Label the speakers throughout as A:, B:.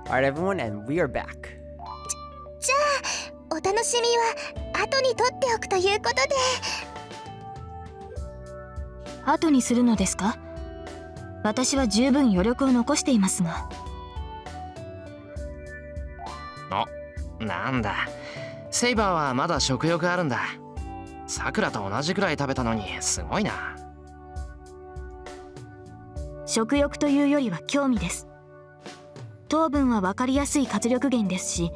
A: Alright, everyone, and we are back.
B: じゃあお楽しみは後に取っておくということで。
C: 後にするのですか？私は十分余力を残していますが。
D: なんだ、セイバーはまだ食欲あるんだ。さくらと同じくらい食べたのにすごいな。
C: 食欲というよりは興味です。糖分は分かりやすい活力源ですし、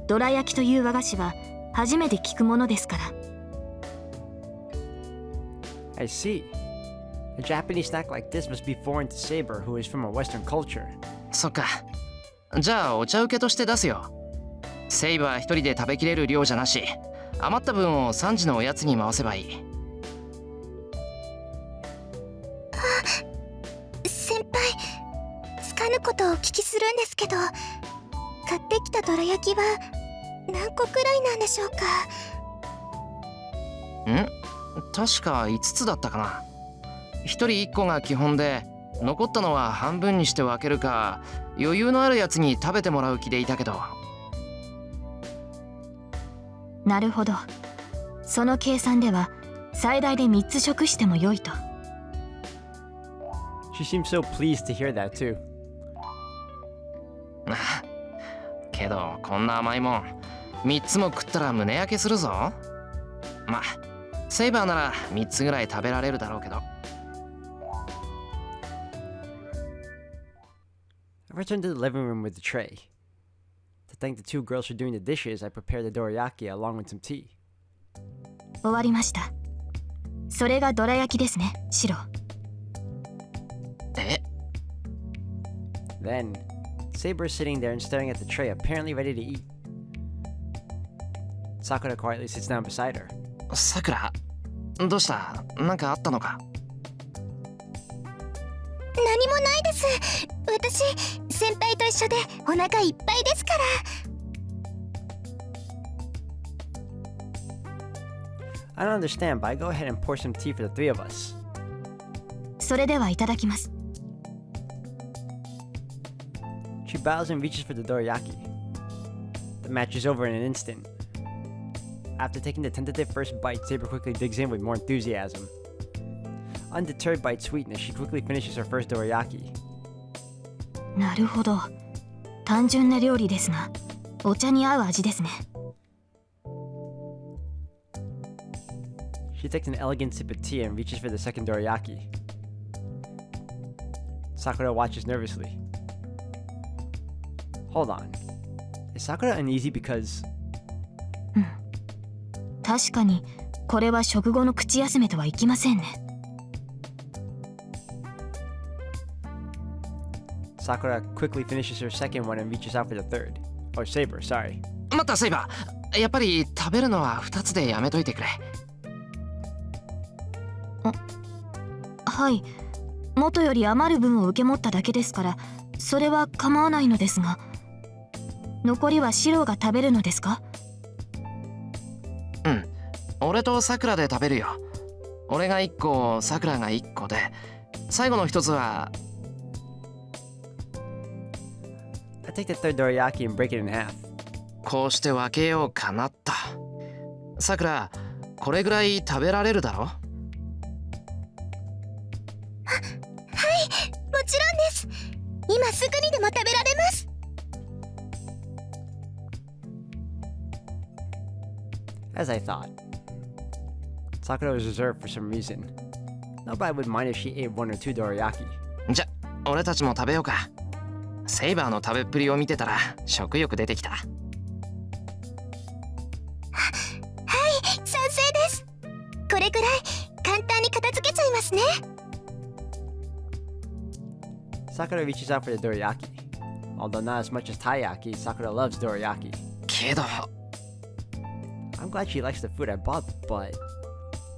C: どら焼きという和菓子は初めて聞くものですから。
A: I see. A Japanese snack like this must be foreign to Saber, who is from a Western culture.
D: そっか。じゃあお茶受けとして出すよ。セイバー一人で食べきれる量じゃなし、余った分を3時のおやつに回せばいい。
B: 先輩、つかぬことをお聞きするんですけど、買ってきたどら焼きは何個くらいなんでしょうか？
D: 確か5つだったかな。1人1個が基本で、残ったのは半分にして分けるか、余裕のあるやつに食べてもらう気でいたけど。
C: なるほど。その計算では最大で3つ食しても良いと。
A: She seems so pleased to hear that too.
D: けどこんな甘いもん3つも食ったら胸焼けするぞ。まあセイバーなら3つぐらい食べられるだろうけど。
A: I returned to the living room with the tray. To thank the two girls for doing the dishes, I prepared the dorayaki along with some tea.
C: 終わりました。それがどら焼きですね、シロ。
A: Then, Saber is sitting there and staring at the tray, apparently ready to eat. Sakura quietly sits down beside her.
D: さくら、どうした？なんかあったのか？
B: 何もないです。私、先輩と一緒でお腹いっぱいですから。
A: I don't understand, but I go ahead and pour some tea for the three of us.
C: それではいただきます。
A: She bows and reaches for the dorayaki. The match is over in an instant. After taking the tentative first bite, Saber quickly digs in with more enthusiasm. Undeterred by its sweetness, she quickly finishes her first dorayaki.
C: なるほど。単純な料理ですが、お茶に合う味ですね。
A: She takes an elegant sip of tea and reaches for the second dorayaki. Sakura watches nervously. Hold on. Is Sakura uneasy because...
C: 確かに、これは食後の口休めとはいきませんね。
A: Sakura quickly finishes her second one and reaches out for the third. Oh, Saber, sorry.
D: 待った、セイバー。やっぱり食べるのは2つでやめといてくれ。
C: はい。元より余る分を受け持っただけですから、それは構わないのですが。残りはシロが食べるのですか？
D: 俺とさくらで食べるよ。俺が1個、さくらが1個で、最後の1つは。
A: I take the third dorayaki and break it in half.
D: こうして分けようかなと。さくら、これぐらい食べられるだろ？
B: はい、もちろんです。今すぐにでも食べられます。
A: As I thought. Sakura was reserved for some reason. Nobody would mind if she ate one or two dorayaki.
D: じゃ、俺たちも食べようか。セイバーの食べっぷりを見てたら食欲出てきた。
B: はい、賛成です。これぐらい簡単に片付けちゃいますね。
A: Sakura reaches out for the dorayaki. Although not as much as taiyaki, Sakura loves dorayaki.
D: けど
A: I'm glad she likes the food I bought, but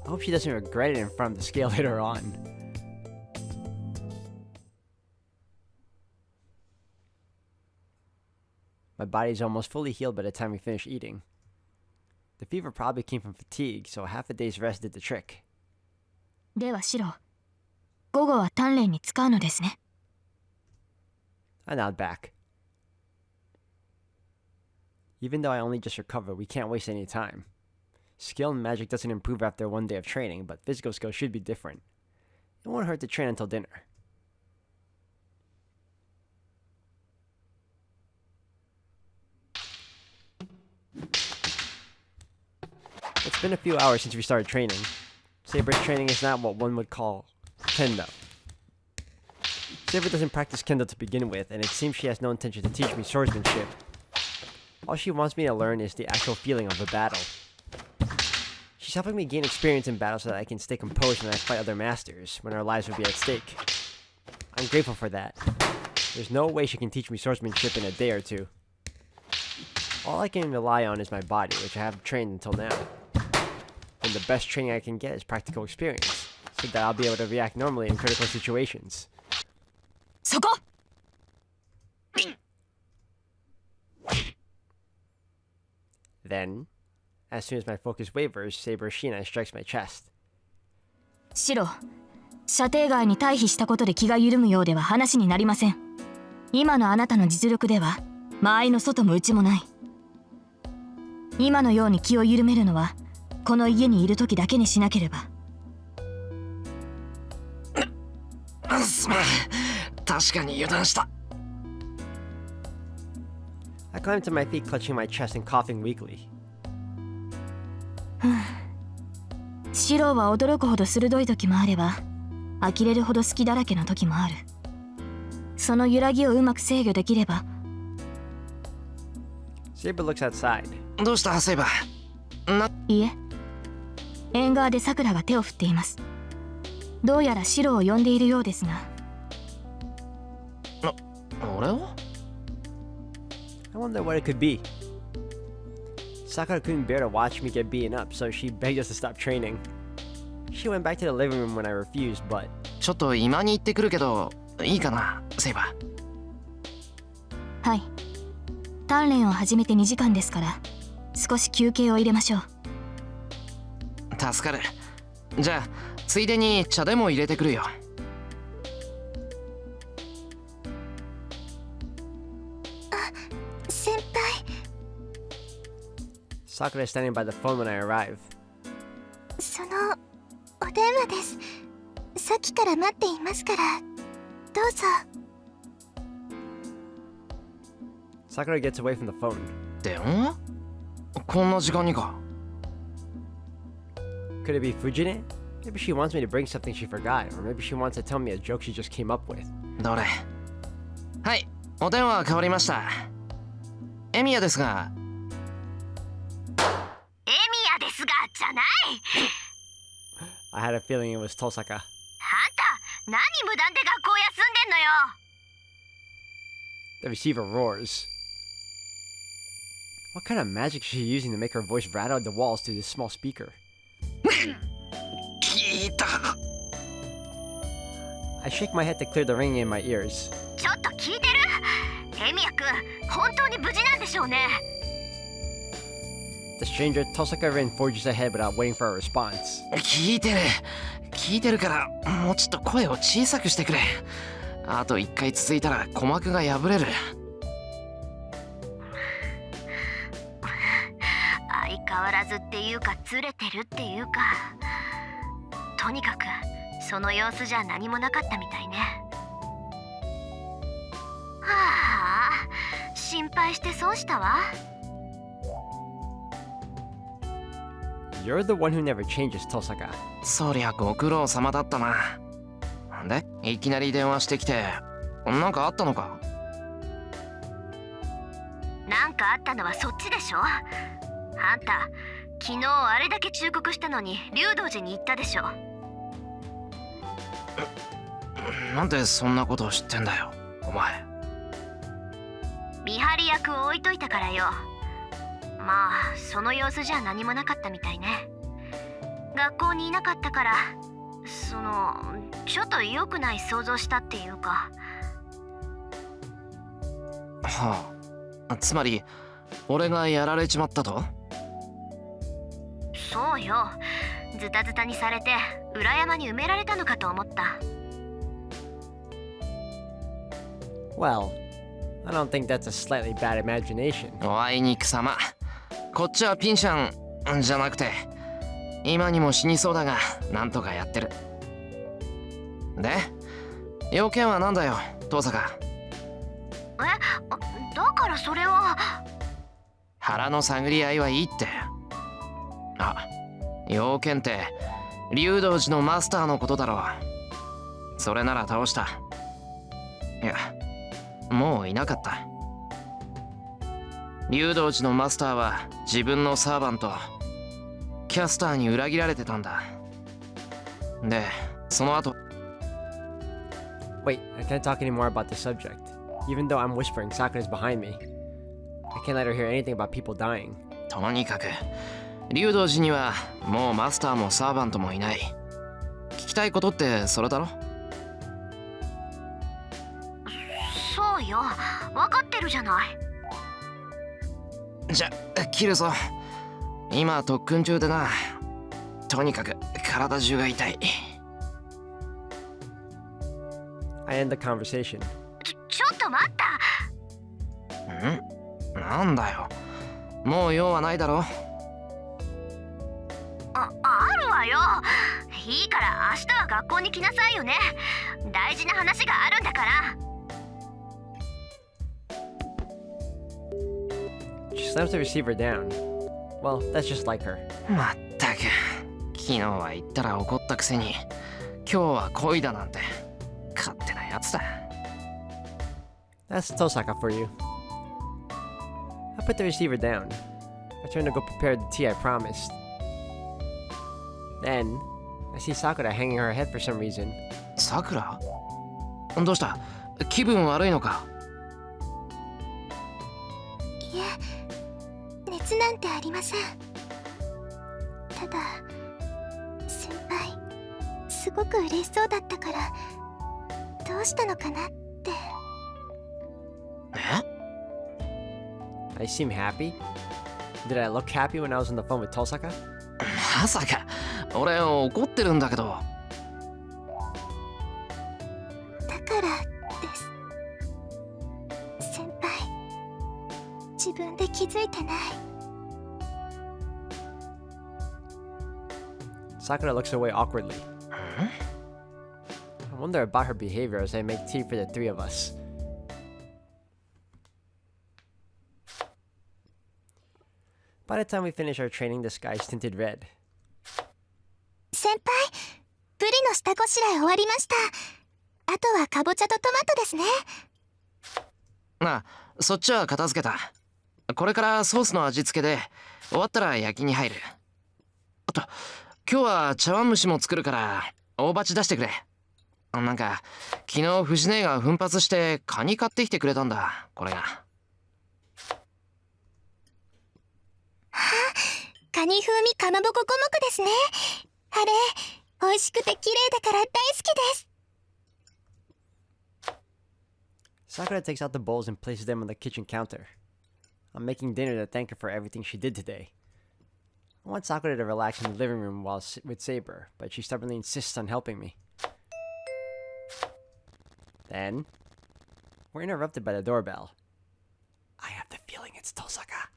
A: I hope she doesn't regret it in front of the scale later on. My body's almost fully healed by the time we finish eating. The fever probably came from fatigue, so half a day's rest did the trick.
C: ではシロ、午後は鍛錬に使うのですね。
A: I nod back. Even though I only just recovered, we can't waste any time. Skill and magic doesn't improve after one day of training, but physical skill should be different. It won't hurt to train until dinner. It's been a few hours since we started training. Saber's training is not what one would call kendo. Saber doesn't practice kendo to begin with, and it seems she has no intention to teach me swordsmanship. All she wants me to learn is the actual feeling of a battle. She's helping me gain experience in battle so that I can stay composed when I fight other masters, when our lives would be at stake. I'm grateful for that. There's no way she can teach me swordsmanship in a day or two. All I can rely on is my body, which I haven't trained until now. And the best training I can get is practical experience, so that I'll be able to react normally in critical situations.
C: そこ
A: Then, as soon as my focus wavers, Saber Shina strikes my chest.
C: シロ、射程外に退避したことで気が緩むようでは話になりません。今のあなたの実力では間合いの外も内もない。今のように気を緩めるのはこの家にいる時だけにしなければ。
D: すまん、確かに油断した。
A: I climbed to my feet, clutching my chest and coughing weakly.
C: シロは驚くほど鋭い時もあれば呆れるほど隙だらけの時もある。その揺らぎをうまく制御できれば。
A: Saber looks outside.
D: どうしたセイバー？
C: いえ、縁側でさくらが手を振っています。どうやらシロを呼んでいるようですが。
D: 俺を？
A: I wonder what it could be. Sakura couldn't bear to watch me get beaten up, so she begged us to stop training. She went back to the living room when I refused, but...
D: ちょっと今に行ってくるけど、いいかな、セイバ
C: ー。はい。鍛錬を始めて2時間ですから、少し休憩を入れましょう。
D: 助かる。じゃあ、ついでに茶でも入れてくるよ。
B: 先輩。
A: Sakura is standing by the phone when I arrive.
B: そのお電話です。さっきから待っていますからどうぞ。
A: Sakura gets away from the phone.
D: 電話？こんな時間にか。
A: Could it be Fujine? Maybe she wants me to bring something she forgot, or maybe she wants to tell me a joke she just came up with.
D: どれ？はい、お電話変わりました。エミヤですが。
E: エミヤですがじゃない。
A: I had a feeling it was Tosaka.
E: あんた何無断で学校休んでんのよ。
A: The receiver roars. What kind of magic is she using to make her voice rattle the walls through this small speaker?
D: 聞いた。
A: I shake my head to clear the ringing in my ears.
E: ちょっと聞いてる？エミヤくん本当に無事なんでしょうね。
A: The stranger Tosaka Rin forges ahead without waiting for a response.
D: 聞いてるからもうちょっと声を小さくしてくれ。あと1回続いたら鼓膜が破れる。
E: 相変わらずっていうかずれてるっていうか、とにかくその様子じゃ何もなかったみたいね。はあ、心配して損したわ。
A: You're the one who never changes, Tosaka.
D: そりゃご苦労様だったな。で、いきなり電話してきて、なんかあったのか？
E: なんかあったのはそっちでしょ。あんた昨日あれだけ忠告したのに竜道寺に行ったでしょ。
D: なんでそんなことを知ってんだよ、お前。
E: 見張り役を置いといたからよ。まあその様子じゃ何もなかったみたいね。学校にいなかったからちょっと良くない想像したっていうか。
D: はあ、つまり俺がやられちまったと？
E: そうよ、ズタズタにされて裏山に埋められたのかと思った。
A: Well, I don't think that's a slightly bad imagination.
D: おあいにくさま。こっちはピンシャンじゃなくて、今にも死にそうだが、なんとかやってる。で、要件はなんだよ、遠坂。
E: だからそれは。
D: 腹の探り合いはいいって。あ、要件って竜道寺のマスターのことだろう。それなら倒した。いや、もういなかった。竜道寺のマスターは自分のサーバントキャスターに裏切られてたんだ。で、その後。
A: Wait, I can't talk anymore about this subject. Even though I'm whispering, Sakura's behind me. I can't let her hear anything about people dying.
D: とにかく竜道寺にはもうマスターもサーバントもいない。聞きたいことってそれだろ。
E: そうよ、分かってるじゃない。
D: じゃ、切るぞ。今特訓中でな。とにかく体中が痛い。
A: I end the conversation.
E: ちょっと待った。
D: ん？なんだよ。もう用はないだろ。
E: あるわよ。いいから明日は学校に来なさいよね。大事な話があるんだから。
A: She slams the receiver down. Well, that's just like her.
D: まったく。昨日は言ったら怒ったくせに、今日は恋だなんて。勝手なやつだ。
A: That's Tosaka for you. I put the receiver down. I turn to go prepare the tea I promised. Then, I see Sakura hanging her head for some reason.
D: さくら？どうした？気分悪いのか？
B: いや、熱なんてありません。ただ、先輩すごく嬉しそうだったから、どうしたのかなって。
A: I seem happy? Did I look happy when I was on the phone with Tosaka?
D: まさか俺怒ってるんだけど。
B: だからです。先輩、自分で気づいてない。
A: Sakura looks away awkwardly. I wonder about her behavior as I make tea for the three of us. By the time we finish our training, the sky is tinted red.
B: 先輩、ブリの下ごしらえ終わりました。あとはかぼちゃとトマトですね。
D: なあ、そっちは片付けた。これからソースの味付けで終わったら焼きに入る。あと今日は茶碗蒸しも作るから大鉢出してくれ。なんか昨日藤姉が奮発してカニ買ってきてくれたんだ。これが。
B: カニ風味かまぼこ五目ですね。あれ、美味しくて綺麗だから大好きです。
A: Sakura takes out the bowls and places them on the kitchen counter. I'm making dinner to thank her for everything she did today. I want Sakura to relax in the living room with Saber, but she stubbornly insists on helping me. Then, we're interrupted by the doorbell. I have the feeling it's Tosaka.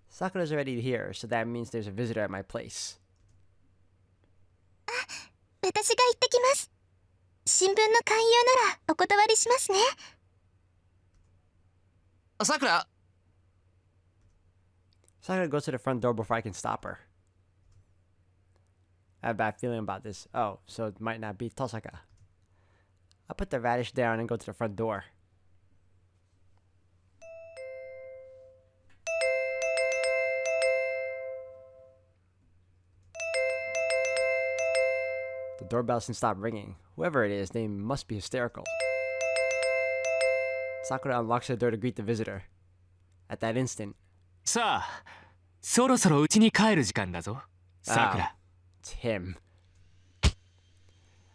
A: Sakura's already here, so that means there's a visitor at my place.
B: 私が行ってきます。新聞の勧誘ならお断りしますね。
D: さくら。
A: Sakura goes to the front door before I can stop her. I have a bad feeling about this. Oh, so it might not be Tosaka. I put the radish down and go to the front door. The doorbell doesn't stop ringing. Whoever it is, they must be hysterical. Sakura unlocks the door to greet the visitor. At that instant,
F: さあ、そろそろ家に帰る時間だぞ、さくら。
A: it's him.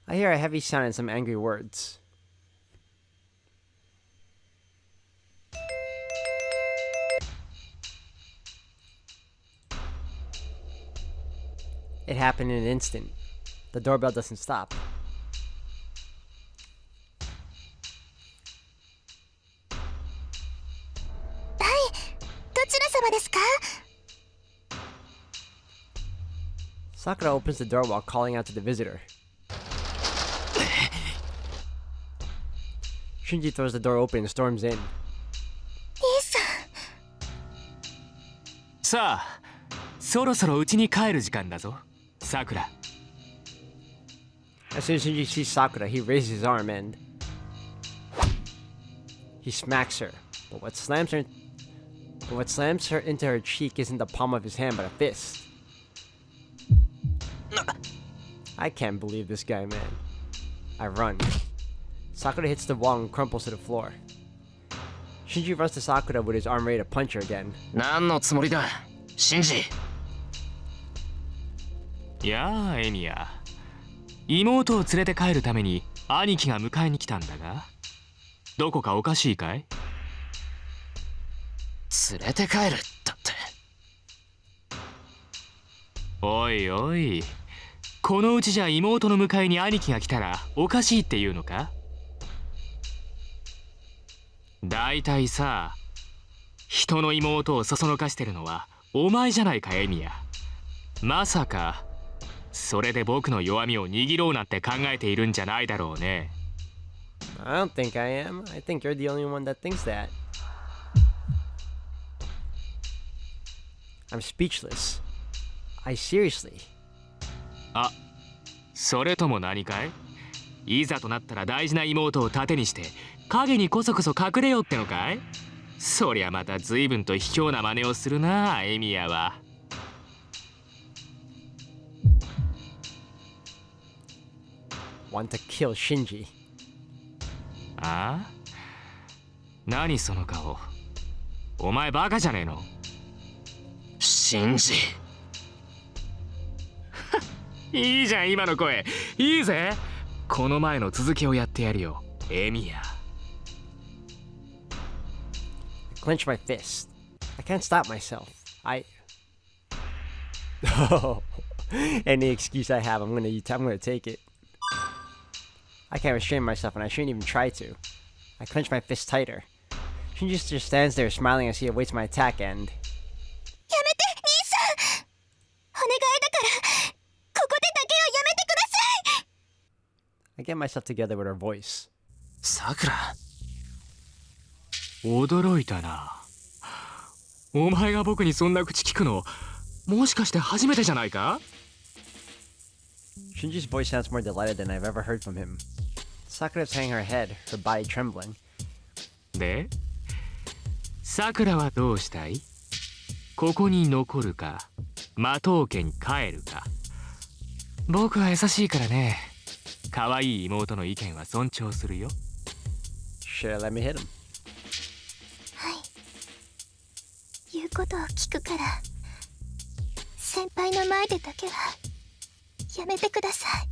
A: I hear a heavy sound and some angry words. It happened in an instant. The doorbell doesn't stop.
B: 様ですか？
A: Sakura opens the door while calling out to the visitor. Shinji throws the door open and storms in.
B: 兄さん。
F: さあそろそろ家に帰る時間だぞさくら。
A: As soon as Shinji sees Sakura, he raises his arm and he smacks her. But what slams her into her cheek isn't the palm of his hand, but a fist. I can't believe this guy, man. I run. Sakura hits the wall and crumples to the floor. Shinji runs to Sakura with his arm ready to punch her again.
D: 何のつもりだシンジ。
F: やあエミヤ、妹を連れて帰るために兄貴が迎えに来たんだが、どこかおかしいかい？
D: 連れて帰るだって。
F: おいおい、このうちじゃ妹の迎えに兄貴が来たらおかしいっていうのか？だいたいさ、人の妹をそそのかしてるのはお前じゃないかエミヤ。まさかそれで僕の弱みを握ろうなんて考えているんじゃないだろうね。
A: I don't think I am. I think you're the only one that thinks that. I'm speechless. I seriously.
F: あ、それとも何かい？いざとなったら大事な妹を盾にして影にこそこそ隠れようってのかい？そりゃまた随分と卑怯な真似をするなエミヤは。
A: Want to kill Shinji.
F: あ？何その顔。お前バカじゃねえの？
D: シンジ。
F: いいじゃん今の声。いいぜ。この前の続きをやってやるよエミヤ。
A: I clench my fist. I can't stop myself. Any excuse I have, I'm gonna take it. I can't restrain myself, and I shouldn't even try to. I clench my fist tighter. Shinji just stands there smiling as he awaits my attack, and
B: やめて兄さん。お願いだからここでだけはやめてください。
A: I get myself together with her voice.
D: さくら。
F: 驚いたな。お前が僕にそんな口聞くの、もしかして初めてじゃないか？
A: Shinji's voice sounds more delighted than I've ever heard from him. Sakura's hanging her head, her body trembling.
F: で、さくらはどうしたい？ここに残るか、魔刀家に帰るか。僕は優しいからね。可愛い妹の意見は尊重するよ。
A: Should I let me hit him?
B: はい。言うことを聞くから先輩の前でだけはやめてください。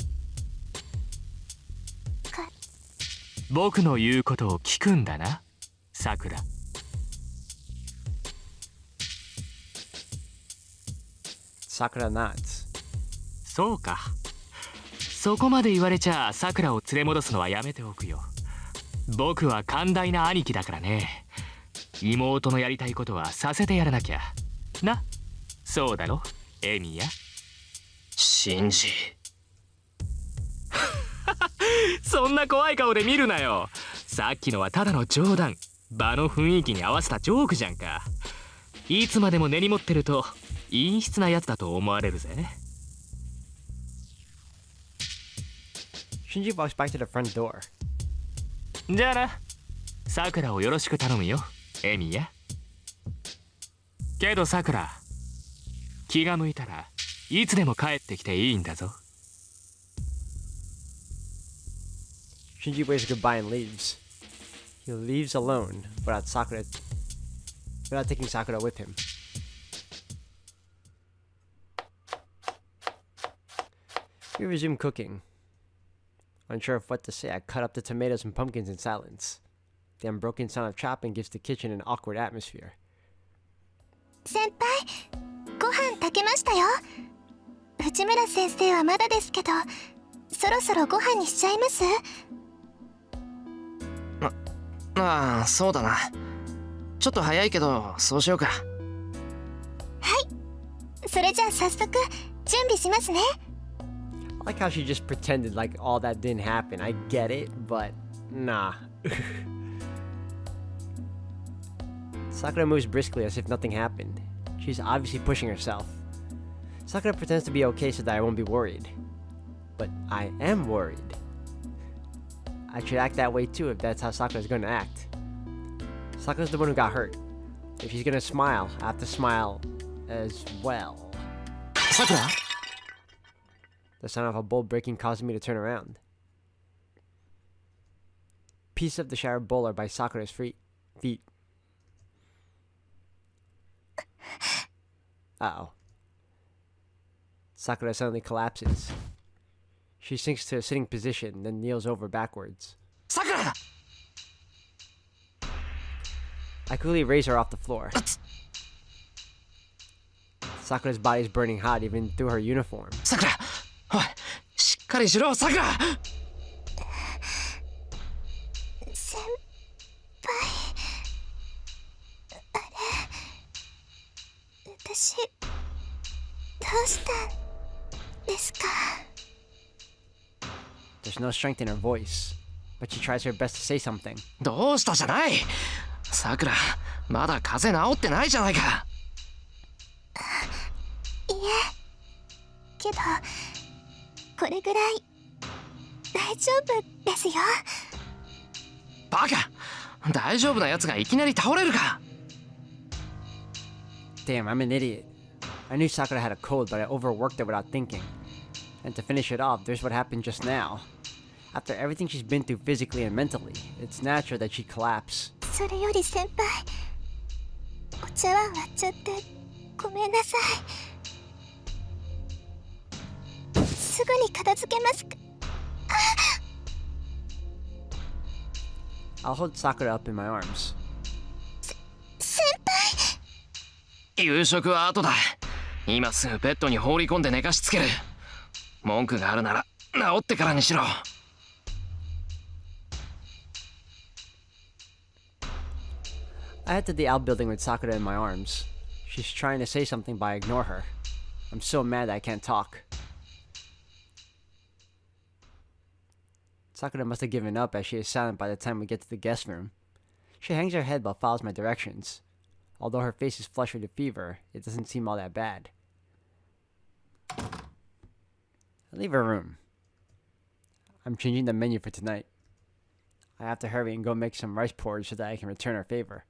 F: 僕の言うことを聞くんだな、さくら。
A: Sakura nods.
F: そうか。そこまで言われちゃさくらを連れ戻すのはやめておくよ。僕は寛大な兄貴だからね。妹のやりたいことはさせてやらなきゃな。そうだろエミヤ。
D: シンジ。
F: そんな怖い顔で見るなよ。さっきのはただの冗談。場の雰囲気に合わせたジョークじゃんか。いつまでも根に持ってると陰湿なやつだと思われるぜ。
A: Shinji walks back to the front door.
F: じゃあな、さくらをよろしく頼むよエミヤ。けどさくら、気が向いたらいつでも帰ってきていいんだぞ。
A: Shinji waves goodbye and leaves. He leaves alone, without taking Sakura with him. We resume cooking. Unsure of what to say, I cut up the tomatoes and pumpkins in silence. The unbroken sound of chopping gives the kitchen an awkward atmosphere.
B: 先輩、ご飯炊けましたよ。内村先生はまだですけど、そろそろご飯にしちゃいます？
D: ああ、そうだな。ちょっと早いけどそうしようか。
B: それじゃあ早速準備しますね。
A: I like how she just pretended like all that didn't happen. I get it, but nah. Sakura moves briskly as if nothing happened. She's obviously pushing herself. Sakura pretends to be okay so that I won't be worried. But I am worried. I should act that way too if that's how Sakura's gonna act. Sakura's the one who got hurt. If she's gonna smile, I have to smile as well.
D: Sakura?
A: The sound of a bowl breaking caused me to turn around. Pieces of the shattered bowl are by Sakura's feet. Uh-oh. Sakura suddenly collapses. She sinks to a sitting position, then kneels over backwards.
D: Sakura!
A: I quickly raise her off the floor. Sakura's body is burning hot even through her uniform.
D: Sakura! おい、しっかりしろ、Sakura!
B: 先輩、あれ、私どうしたんですか？
A: There's no strength in her voice, but she tries her best to say something.
D: どうしたじゃない。Sakura、まだ風邪治ってないじゃないか。
B: いえ、けどこれぐらい大丈夫ですよ。
D: バカ、大丈夫なやつがいきなり倒れるか。
A: Damn, I'm an idiot. I knew Sakura had a cold, but I overworked it without thinking. And to finish it off, there's what happened just now. After everything she's been through physically and mentally, it's natural that she'd collapse.
B: それより先輩、お茶碗割っちゃってごめんなさい。すぐに片付けますか？
A: I'll hold Sakura up in my arms.
B: 先輩、
D: 夕食は後だ。今すぐベッドに放り込んで寝かしつける。文句があるなら治ってからにしろ。
A: I head to the outbuilding with Sakura in my arms. She's trying to say something, but I ignore her. I'm so mad that I can't talk. Sakura must have given up as she is silent by the time we get to the guest room. She hangs her head but follows my directions. Although her face is flushed with a fever, it doesn't seem all that bad. I leave her room. I'm changing the menu for tonight. I have to hurry and go make some rice porridge so that I can return her favor.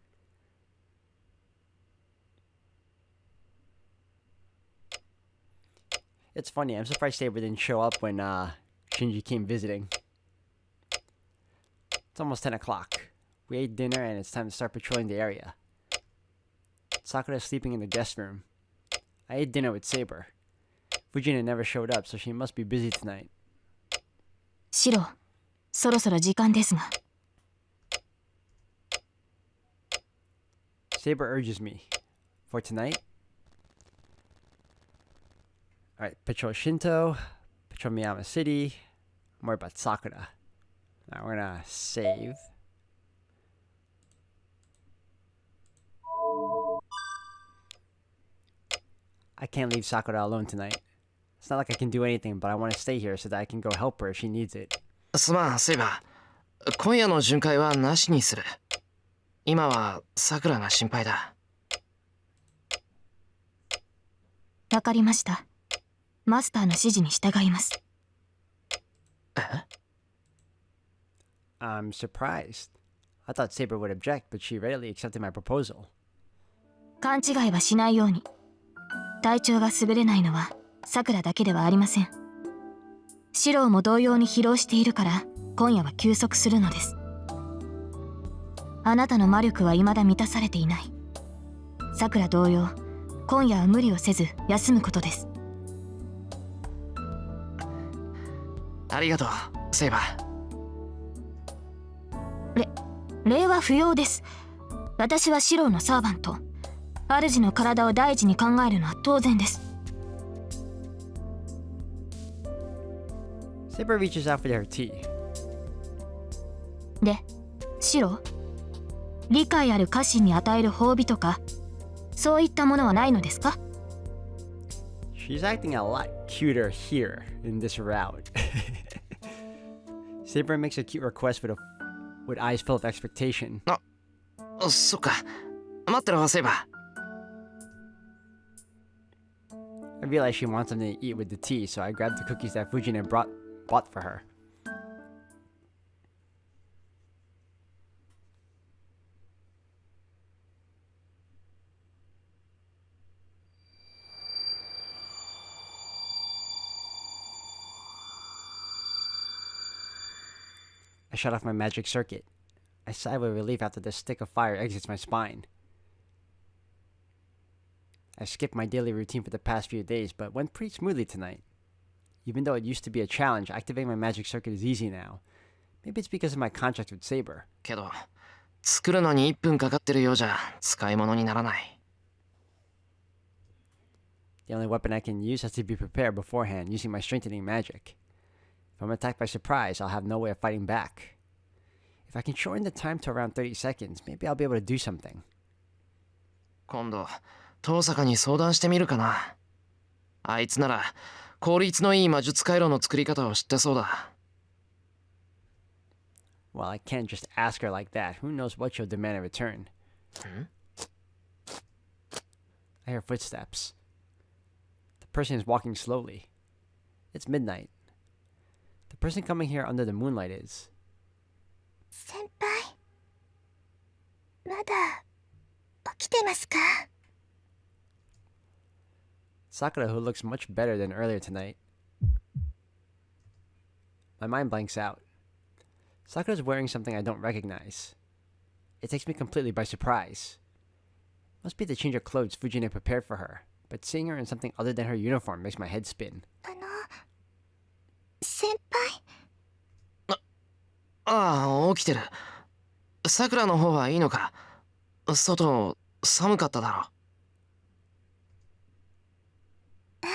A: It's funny, I'm surprised Saber didn't show up when Shinji came visiting. It's almost 10 o'clock. We ate dinner and it's time to start patrolling the area. Sakura is sleeping in the guest room. I ate dinner with Saber. Fujina never showed up, so she must be busy tonight.
C: シロ、そろそろ時間ですが。
A: Saber urges me. For tonight? Alright, patrol Shinto, patrol Miyama City, more about Sakura. Alright, we're gonna save. I can't leave Sakura alone tonight. It's not like I can do anything, but I want to stay here so that I can go help her if she needs it.
D: すまん、セイバー。今夜の巡回はなしにする。今はさくらが心配だ。
C: わかりました。マスターの指示に従います。
D: え？
A: I'm surprised. I thought Saber would object, but she readily accepted my proposal.
C: 勘違いはしないように。体調が優れないのはさくらだけではありません。シローも同様に疲労しているから今夜は休息するのです。あなたの魔力は未だ満たされていない。さくら同様、今夜は無理をせず休むことです。
D: ありがとう、セイバー。
C: 礼は不要です。私はシローのサーバント。主の体を第一に考えるのは当然です。
A: Saber reaches out for her tea.
C: で、シロー、理解ある家臣に与える褒美とか、そういったものはないのですか？
A: She's acting a lot cuter here in this route. Saber makes a cute request with eyes full of expectation.
D: そっか。待ってろ、セイバー。
A: I realized she wants something to eat with the tea, so I grabbed the cookies that Fujin had bought for her. I shut off my magic circuit. I sigh with relief after the stick of fire exits my spine. I skipped my daily routine for the past few days, but went pretty smoothly tonight. Even though it used to be a challenge, activating my magic circuit is easy now. Maybe it's because of my contract with Saber.
D: けど、作るのに1分かかってるようじゃ使い物にならない。
A: The only weapon I can use has to be prepared beforehand using my strengthening magic. If I'm attacked by surprise, I'll have no way of fighting back. If I can shorten the time to around 30 seconds, maybe I'll be able to do something.
D: 今度、遠坂に相談してみるかな。あいつなら効率のいい魔術回路の作り方を知ってそうだ。
A: Well, I can't just ask her like that. Who knows what she'll demand in return? I hear footsteps. The person is walking slowly. It's midnight. The person coming here under the moonlight is...
B: 先輩、まだ起きてますか？
A: Sakura, who looks much better than earlier tonight. My mind blanks out. Sakura's wearing something I don't recognize. It takes me completely by surprise. Must be the change of clothes Fujin had prepared for her, but seeing her in something other than her uniform makes my head spin.
B: 先輩、
D: ああ、起きてる。さくらの方はいいのか。外、寒かっただろ。
B: はい、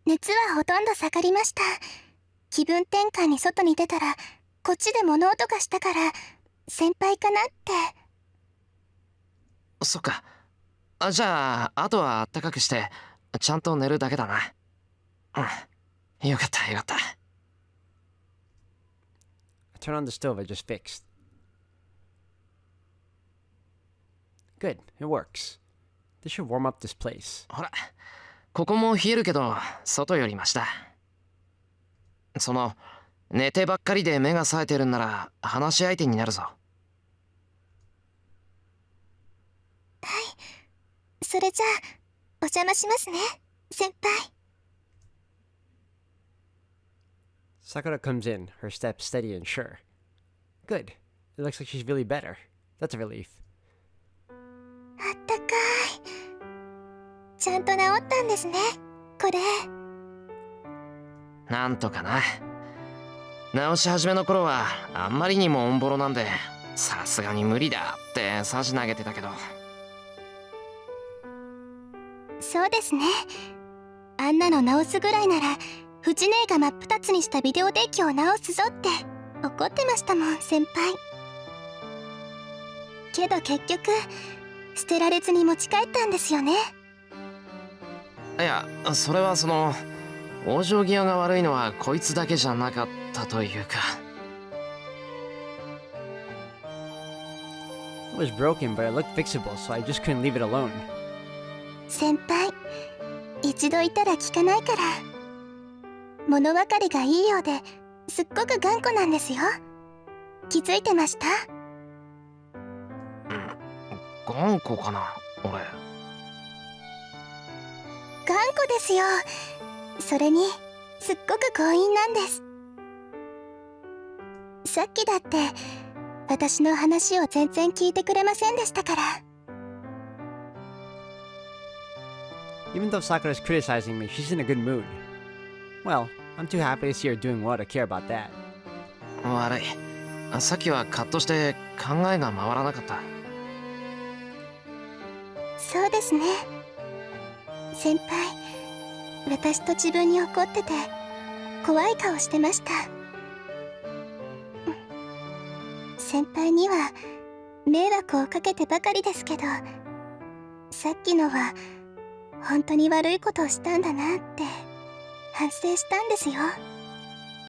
B: 熱はほとんど下がりました。気分転換に外に出たら、こっちで物音がしたから、先輩かなって。
D: そっか。じゃあ、あとはあったかくして、ちゃんと寝るだけだな。うん。よかった、よかった。
A: I turn on the stove I just fixed. Good, it works. This should warm up this place.
D: ほら、ここも冷えるけど、外よりマシだ。寝てばっかりで目が冴えてるんなら、話し相手になるぞ。
B: はい、それじゃあ、お邪魔しますね、先輩。
A: Sakura comes in, her step steady and sure. Good. It looks like she's really better. That's a relief.
B: あったかい。ちゃんと治ったんですね、これ。
D: なんとかな。直し始めの頃はあんまりにもオンボロなんで、さすがに無理だってさじ投げてたけど。
B: そうですね。あんなの直すぐらいなら、藤姉が真っ二つにしたビデオデッキを直すぞって怒ってましたもん、先輩。けど結局、捨てられずに持ち帰ったんですよね。
D: いや、それは往生際が悪いのはこいつだけじゃなかったというか。
A: It was broken, but it looked fixable, so I just couldn't leave it alone.
B: 先輩、一度いたら聞かないから。物分かりがいいようですっごく頑固なんですよ。気づいてました？
D: 頑固かな、俺。
B: 頑固ですよ。それにすっごく強引なんです。さっきだって私の話を全然聞いてくれませんでしたから。
A: Even though Sakura's criticizing me, she's in a good mood. Well, I'm too happy to see her doing well to care about that.
D: 悪い。さっきはカッとして考えが回らなかった。
B: そうですね。先輩、私と自分に怒ってて怖い顔してました。先輩には迷惑をかけてばかりですけど、さっきのは本当に悪いことをしたんだなって反省したんですよ。